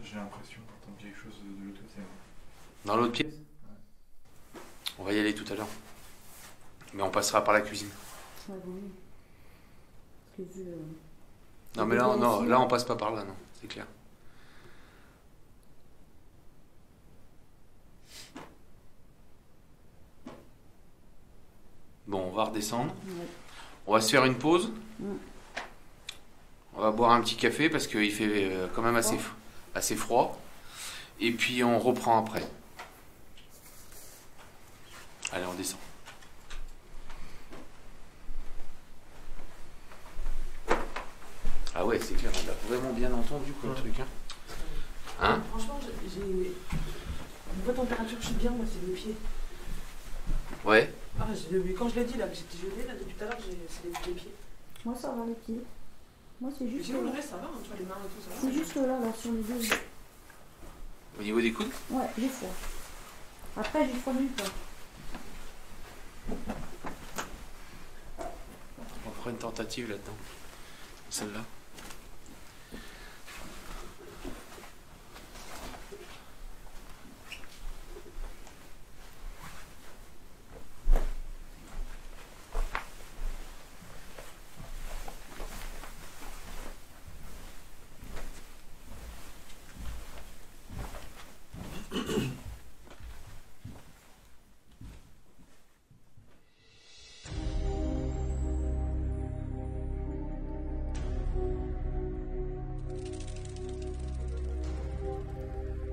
J'ai l'impression d'entendre quelque chose de l'autre côté. Dans l'autre pièce. On va y aller tout à l'heure. Mais on passera par la cuisine. Ouais, bon, oui. Parce que vu. Non, mais là, non, là on passe pas par là, non, c'est clair. Bon, on va redescendre. Ouais. On va se faire une pause. Mm. On va boire un petit café parce qu'il fait quand même assez froid. Et puis on reprend après. Allez, on descend. Ah ouais, c'est clair, on a vraiment bien entendu quoi, le truc. Hein, Franchement, j'ai. Niveau température, je suis bien, moi, c'est les pieds. Ouais. Ah, quand je l'ai dit, là, que j'étais gelée, là, depuis tout à l'heure, c'est les pieds. Moi ça va les pieds. Moi c'est Mais juste. sinon, le Là. reste, ça va, hein, tu vois, les mains et tout, ça va. C'est juste là, sur les deux. Au niveau des coudes. Ouais, j'ai froid. Après, j'ai froid nulle part. On fera une tentative là-dedans. Celle-là.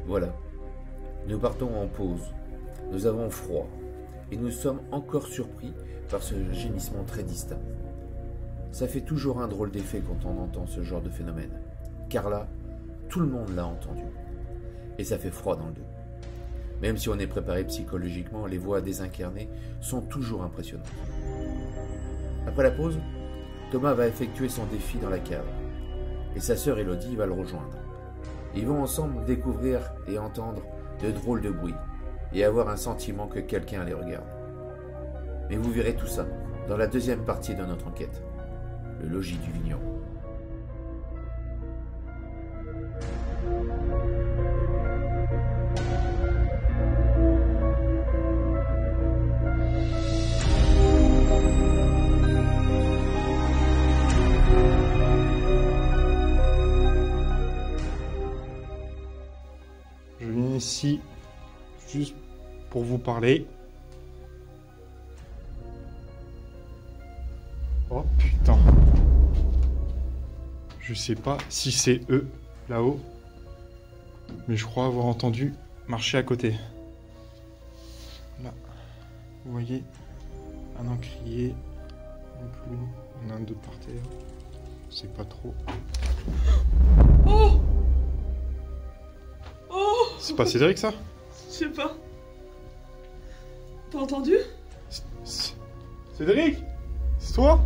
Voilà. Nous partons en pause. Nous avons froid. Et nous sommes encore surpris par ce gémissement très distinct. Ça fait toujours un drôle d'effet quand on entend ce genre de phénomène. Car là, tout le monde l'a entendu. Et ça fait froid dans le dos. Même si on est préparé psychologiquement, les voix désincarnées sont toujours impressionnantes. Après la pause, Thomas va effectuer son défi dans la cave. Et sa sœur Elodie va le rejoindre. Ils vont ensemble découvrir et entendre de drôles de bruits et avoir un sentiment que quelqu'un les regarde. Mais vous verrez tout ça dans la deuxième partie de notre enquête, le logis du vigneron. Je viens ici juste pour vous parler. Oh putain. Je sais pas si c'est eux là-haut, mais je crois avoir entendu marcher à côté. Là, vous voyez, un encrier, une plume, un deux par terre. C'est pas trop. Oh! Oh! C'est pas Cédric ça? Je sais pas. T'as entendu? Cédric? C'est toi?